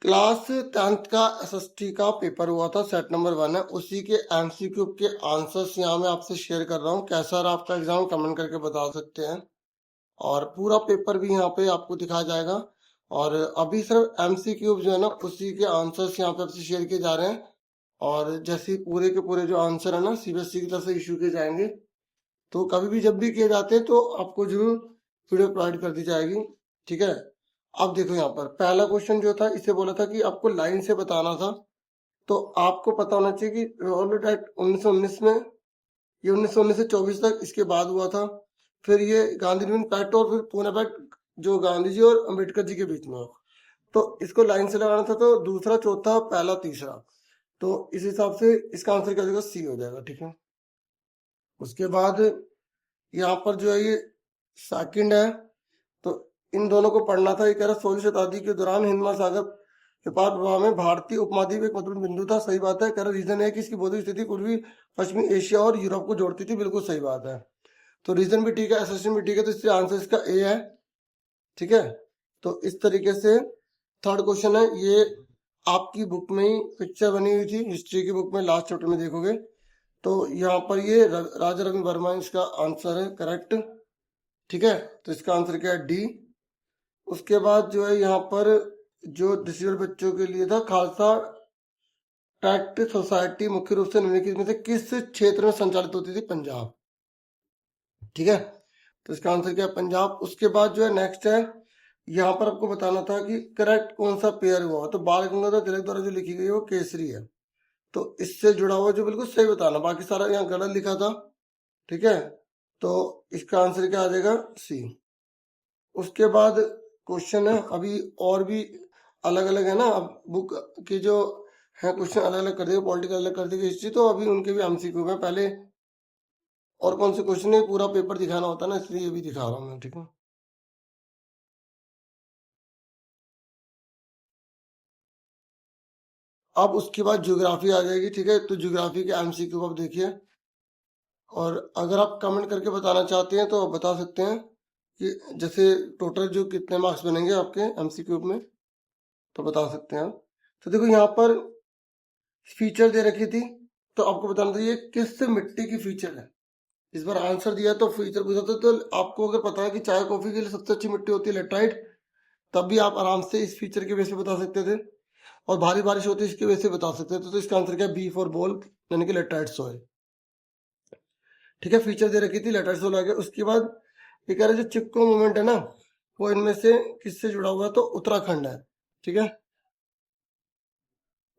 Class 10th का SST का paper हुआ था, सेट नंबर 1 है, उसी के एमसीक्यू के आंसर्स यहाँ मैं आपसे शेयर कर रहा हूँ। कैसा रहा आपका एग्जाम कमेंट करके बता सकते हैं। और पूरा पेपर भी यहाँ पे आपको दिखाया जाएगा। और अभी सिर्फ एमसीक्यू जो है ना उसी के आंसर्स यहाँ पे आपसे शेयर किए जा रहे हैं। और जैसे पूरे के पूरे जो आंसर है ना सीबीएसई की तरफ से इशू किए जाएंगे, तो कभी भी जब भी किए जाते हैं तो आपको जरूर वीडियो प्रोवाइड कर दी जाएगी। ठीक है, अब देखो यहाँ पर पहला क्वेश्चन जो था इसे बोला था कि आपको लाइन से बताना था। तो आपको पता होना चाहिए कि रिवॉल्वर एक्ट 1919 में, ये 1919 से 24 तक इसके बाद हुआ था। फिर ये गांधी निर्मित पैक्ट और फिर पूना पैक्ट जो गांधी जी और अम्बेडकर जी के बीच में हो। तो इसको लाइन से लगाना था, तो दूसरा, चौथा, पहला, तीसरा। तो इस हिसाब से इसका आंसर क्या हो जाएगा, सी हो जाएगा। ठीक है, उसके बाद यहाँ पर जो है ये सेकंड है, तो इन दोनों को पढ़ना था। ये कह रहा 16वीं शताब्दी के दौरान हिंद महासागर के पार प्रभाव में भारतीय उपमहाद्वीप एक महत्वपूर्ण बिंदु था। सही बात है। कह रहा रीजन है कि इसकी भौतिक स्थिति पूर्वी पश्चिमी एशिया और यूरोप को जोड़ती थी। बिल्कुल सही बात है। तो रीजन भी ठीक है, एसेशन भी ठीक है, तो इसलिए आंसर इसका ए है। ठीक है, तो इस तरीके से थर्ड क्वेश्चन है, ये आपकी बुक में ही पिक्चर बनी हुई थी, हिस्ट्री की बुक में लास्ट चैप्टर में देखोगे। तो यहाँ पर ये राजा रवि वर्मा इसका आंसर है करेक्ट। ठीक है, तो इसका आंसर क्या है, डी। उसके बाद जो है यहाँ पर जो डिसेबल्ड बच्चों के लिए था, खालसा ट्रैक्ट सोसाइटी मुख्य रूप से निम्नलिखित में से किस क्षेत्र में संचालित होती थी, पंजाब। ठीक है, तो इसका आंसर क्या है, पंजाब। उसके बाद जो है नेक्स्ट है, यहाँ पर आपको बताना था कि करेक्ट कौन सा पेयर हुआ। तो बाल गंगाधर तिलक द्वारा जो लिखी गई है वो केसरी है, तो इससे जुड़ा हुआ जो बिल्कुल सही बताना, बाकी सारा यहाँ गलत लिखा था। ठीक है, तो इसका आंसर क्या आ जाएगा, सी। उसके बाद क्वेश्चन है, अभी और भी अलग अलग है ना, अब बुक के जो है क्वेश्चन अलग अलग कर दिए, पॉलिटिकल अलग कर दिए, हिस्ट्री, तो अभी उनके भी एमसीक्यू में पहले और कौन से क्वेश्चन है, पूरा पेपर दिखाना होता है ना, इसलिए ये भी दिखा रहा हूँ मैं। ठीक है, अब उसके बाद ज्योग्राफी आ जाएगी। ठीक है, तो ज्योग्राफी के एमसीक्यू आप देखिए, और अगर आप कमेंट करके बताना चाहते हैं तो आप बता सकते हैं कि जैसे टोटल जो कितने मार्क्स बनेंगे आपके एमसीक्यू में, तो बता सकते हैं आप। तो देखो यहाँ पर फीचर दे रखी थी, तो आपको बताना था ये किस मिट्टी की फीचर है। इस बार आंसर दिया तो फीचर पूछा था, तो आपको अगर पता है कि चाय कॉफी के लिए सबसे अच्छी मिट्टी होती है लेटराइट, तब भी आप आराम से इस फीचर के बेस पे बता सकते थे। और भारी बारिश होती है इसके बेस पे बता सकते थे। तो इसका आंसर क्या है, बी फॉर बॉल, यानी कि लेटराइट सॉइल। ठीक है, फीचर दे रखी थी, लेटराइट सॉइल आ गया। उसके बाद ये कह रहे जो चिपको मूवमेंट है ना, वो इनमें से किससे जुड़ा हुआ है, तो उत्तराखंड है। ठीक है,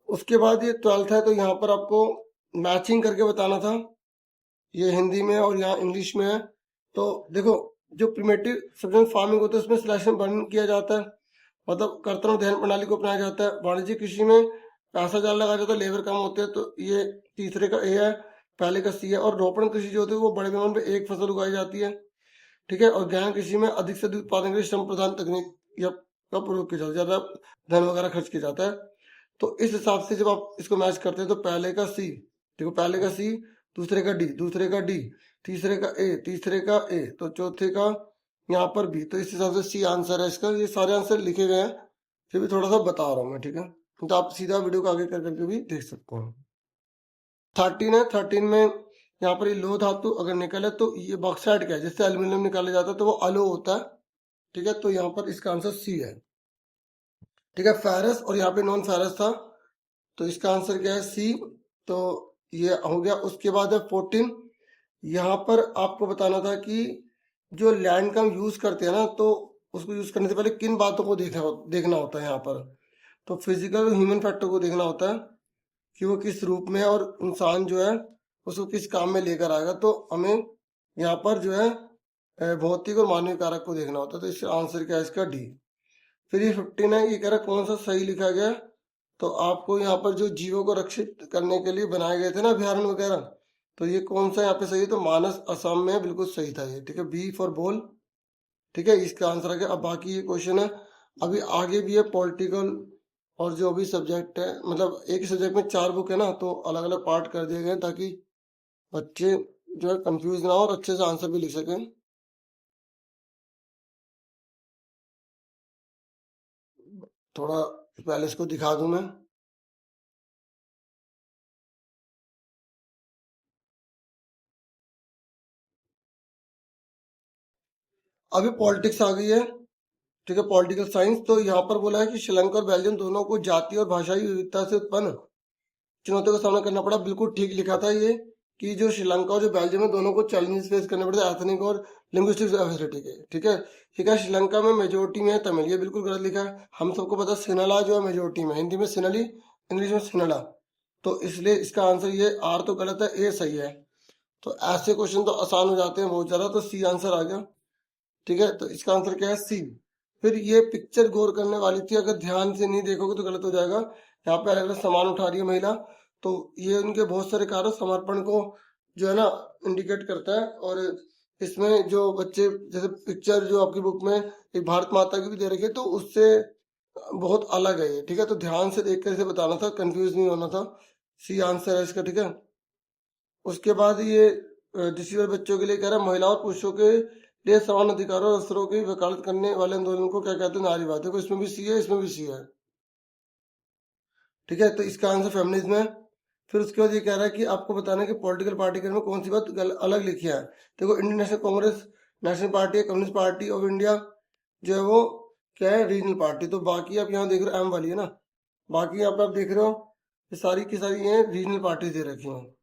उसके बाद ये 12th है, तो यहाँ पर आपको मैचिंग करके बताना था। ये हिंदी में और यहाँ इंग्लिश में है। तो देखो, जो प्रिमेटिव सब्सिस्टेंस फार्मिंग होता है उसमें सिलेक्शन बर्न किया जाता है, मतलब कर्तन ध्यान प्रणाली को अपनाया जाता है। वाणिज्यिक कृषि में पैसा ज्यादा लगाया जाता है, लेबर कम होते हैं, तो ये तीसरे का ए है, पहले का सी है। और रोपण कृषि जो होती है वो बड़े पैमाने पे एक फसल उगाई जाती है। ठीक है, और गहन कृषि में अधिक से अधिक उत्पादन के लिए श्रम प्रधान तकनीक या का प्रयोग किया जाता है, ज्यादा धन वगैरह खर्च किया जाता है। तो इस हिसाब से जब आप इसको मैच करते हैं, तो पहले का सी, देखो पहले का सी, दूसरे का डी, दूसरे का डी, तीसरे का ए, तीसरे का ए, तो चौथे का यहाँ पर बी। तो इस हिसाब से सी आंसर है इसका। ये सारे आंसर लिखे गए हैं, फिर भी थोड़ा सा बता रहा हूँ मैं। ठीक है, तो आप सीधा वीडियो को आगे कर करके भी देख सकते हैं। 13 है, 13 में यहाँ पर ये लो धातु अगर निकले तो ये बॉक्साइड क्या है, जिससे एल्यूमिनियम निकाला जाता है, तो वो अलो होता है। ठीक है, तो यहाँ पर इसका आंसर सी है। ठीक है, फेरस और यहाँ पे नॉन फेरस था, तो इसका आंसर क्या है, सी। तो ये हो गया। उसके बाद है 14, यहाँ पर आपको बताना था कि जो लैंड का हम यूज करते हैं ना, तो उसको यूज करने से पहले किन बातों को देखना होता है यहाँ पर। तो फिजिकल ह्यूमन फैक्टर को देखना होता है कि वो किस रूप में, और इंसान जो है उसको किस काम में लेकर आएगा। तो हमें यहाँ पर जो है भौतिक और मानवीय कारक को देखना होता है। तो इसका आंसर क्या है, इसका डी। फिर ये 15 है, ये कह रहा कौन सा सही लिखा गया। तो आपको यहाँ पर जो जीवों को रक्षित करने के लिए बनाए गए थे ना अभ्यारण्य वगैरह, तो ये कौन सा यहाँ पे सही है, तो मानस असम में बिल्कुल सही था ये। ठीक है, बी फॉर बॉल। ठीक है, इसका आंसर आ गया। अब बाकी ये क्वेश्चन है, अभी आगे भी है पॉलिटिकल और जो भी सब्जेक्ट है, मतलब एक ही सब्जेक्ट में 4 बुक है ना, तो अलग अलग पार्ट कर दिए गए ताकि बच्चे जो है कंफ्यूज ना हो और अच्छे से आंसर भी लिख सकें। थोड़ा पहले इसको दिखा दूं मैं। अभी पॉलिटिक्स आ गई है, ठीक है, पॉलिटिकल साइंस। तो यहाँ पर बोला है कि श्रीलंका और बेल्जियम दोनों को जातीय और भाषाई विविधता से उत्पन्न चुनौतियों का सामना करना पड़ा। बिल्कुल ठीक लिखा था ये, कि जो श्रीलंका और जो बेल्जियम है दोनों को चैलेंजेस फेस करने पड़ते एथनिक और लिंग्विस्टिक डाइवर्सिटी के, ठीक है। ठीक है, श्रीलंका में मेजोरिटी में है तमिल, ये बिल्कुल गलत लिखा है। हम सबको पता है सिनला जो है मेजोरिटी में, हिंदी में सिनली, इंग्लिश में सिनला, तो इसलिए इसका आंसर ये आर तो गलत है, ए सही है। तो ऐसे क्वेश्चन तो आसान हो जाते हैं बहुत ज्यादा, तो सी आंसर आ गया, ठीक है। तो इसका आंसर क्या है, सी। फिर ये पिक्चर गौर करने वाली थी, अगर ध्यान से नहीं देखोगे तो गलत हो जाएगा। यहाँ पे अलग अलग सामान उठा रही है महिला, तो ये उनके बहुत सारे कार्य समर्पण को जो है ना इंडिकेट करता है। और इसमें जो बच्चे, जैसे पिक्चर जो आपकी बुक में एक भारत माता की भी दे रखी है, तो उससे बहुत अलग है ये, ठीक है। तो ध्यान से देख कर इसे बताना था, कंफ्यूज नहीं होना था। सी आंसर है इसका, ठीक है। उसके बाद ये डिसेबल बच्चों के लिए कह रहा है, महिलाओं और पुरुषों के लिए समान अधिकारों और अवसरों की वकालत करने वाले आंदोलन को क्या कहते हैं, नारीवाद। देखो इसमें भी सी है, इसमें भी सी है, ठीक है। तो इसका आंसर फेमिनिज्म है। फिर उसके बाद ये कह रहा है कि आपको बताना है कि पॉलिटिकल पार्टी के में कौन सी बात अलग लिखी है। देखो Indian national Congress national party है, कम्युनिस्ट पार्टी ऑफ इंडिया जो है वो क्या है, रीजनल पार्टी। तो बाकी आप यहाँ देख रहे हो एम वाली है ना, बाकी यहाँ पे आप देख रहे हो ये सारी की सारी ये रीजनल पार्टी दे रखी हैं,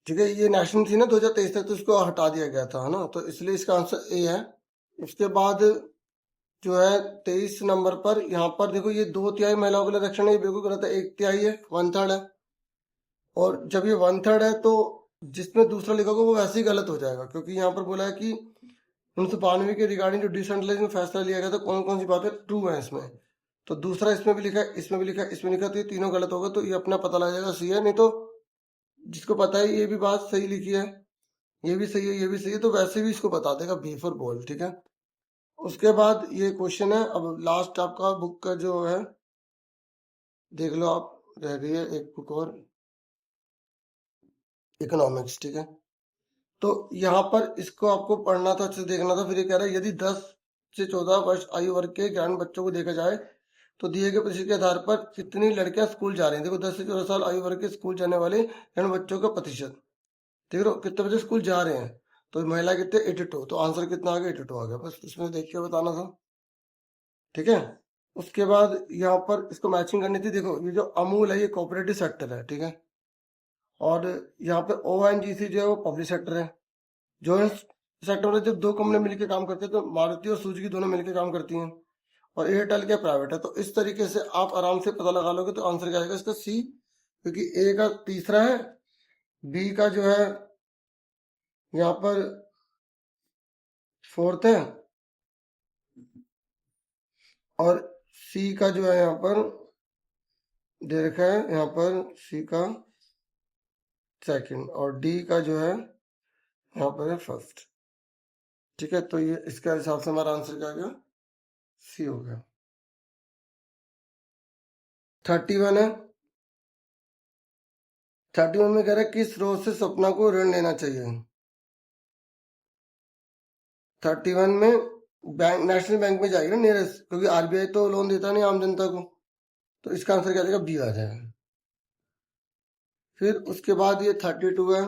ठीक है। ये नेशनल थी ना 2023 तक, तो इसको हटा दिया गया था, है ना, तो इसलिए इसका आंसर ए है। उसके बाद जो है 23 नंबर पर यहाँ पर देखो, ये 2/3 महिलाओं के लिए आरक्षण है, ये बिल्कुल गलत है, 1/3 है, 1/3 है। और जब ये 1/3 है तो जिसमें दूसरा लिखा होगा वो वैसे ही गलत हो जाएगा, क्योंकि यहाँ पर बोला है कि 1992 के रिगार्डिंग जो डिसेंट्रलाइज में फैसला लिया गया था, कौन कौन सी बातें ट्रू है इसमें। तो दूसरा इसमें भी लिखा है, इसमें भी लिखा है, इसमें लिखा है, तो ये तीनों गलत होगा। तो ये अपना पता लग जाएगा सी है, नहीं तो जिसको पता है ये भी बात सही लिखी है, ये भी सही है, ये भी सही है, तो वैसे भी इसको बता देगा बी फॉर बॉल, ठीक है। उसके बाद ये क्वेश्चन है, अब लास्ट आपका बुक का जो है देख लो आप, रह गई है एक बुक और, इकोनॉमिक्स, ठीक है। तो यहाँ पर इसको आपको पढ़ना था, अच्छे से देखना था। फिर ये कह रहा है यदि 10 से 14 वर्ष आयु वर्ग के ग्रामीण बच्चों को देखा जाए तो दिए गए प्रतिशत के आधार पर कितनी लड़कियां स्कूल जा रही हैं। देखो 10 से 14 साल आयु वर्ग के स्कूल जाने वाले ग्रामीण बच्चों का प्रतिशत देख रहे हो, कितने बच्चे स्कूल जा रहे हैं। तो महिला कितने, 82, तो आंसर कितना आ गया, 82 आ गया। बस इसमें देख के बताना था, ठीक है। उसके बाद यहाँ पर इसको मैचिंग करनी थी। देखो ये जो अमूल है ये कोऑपरेटिव सेक्टर है, ठीक है। और यहाँ पे ONGC जो है वो पब्लिक सेक्टर है। जो सेक्टर में जब दो कंपनी मिलकर काम करते हैं तो मारुति और सुजुकी दोनों मिलकर काम करती हैं। और एयरटेल क्या प्राइवेट है। तो इस तरीके से आप आराम से पता लगा लोगे, तो आंसर क्या आएगा इसका, सी। क्योंकि ए का तीसरा है, बी का जो है यहाँ पर फोर्थ है, और सी का जो है यहाँ पर दे रखा है, यहाँ पर सी का सेकंड, और डी का जो है यहाँ पर है फर्स्ट, ठीक है। तो ये इसके हिसाब से हमारा आंसर क्या आ गया, सी हो गया। 31 है, 31 में कह रहा है किस रोज से सपना को ऋण लेना चाहिए। 31 में बैंक, नेशनल बैंक में जाएगी ना नियरेस्ट, क्योंकि RBI तो लोन देता नहीं आम जनता को, तो इसका आंसर क्या जाएगा, बी आ जाएगा। फिर उसके बाद ये 32 है,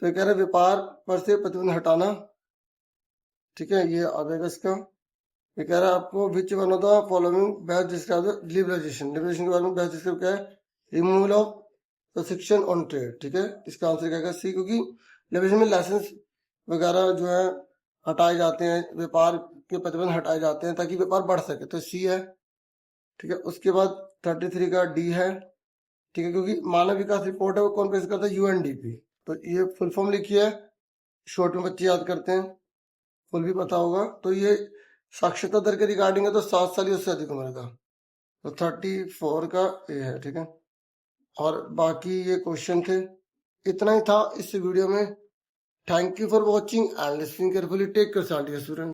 तो ये कह रहा है व्यापार पर से प्रतिबंध हटाना, ठीक है, ये आ जाएगा इसका। ये कह रहा है आपको which one of the following best describe liberalization, liberalization के बारे में बेस्ट डिस्क्राइब क्या है, removal of restriction on trade, ठीक है। इसका आंसर क्या है, सी। क्योंकि लिबरलाइजेशन में लाइसेंस वगैरह जो है हटाए जाते हैं, व्यापार के प्रतिबंध हटाए जाते हैं ताकि व्यापार बढ़ सके, तो सी है, ठीक है। उसके बाद 33 का डी है, ठीक है, क्योंकि मानव विकास रिपोर्ट है वो कौन पेश करता है, UNDP। तो ये फुल फॉर्म लिखी है, शॉर्ट में बच्चे याद करते हैं, फुल भी पता होगा। तो ये साक्षरता दर के रिगार्डिंग है, तो 7 साल या उससे अधिक उम्र का, तो 34 का ए है, ठीक है। और बाकी ये क्वेश्चन थे, इतना ही था इस वीडियो में। Thank you for watching and listening carefully. Take care student.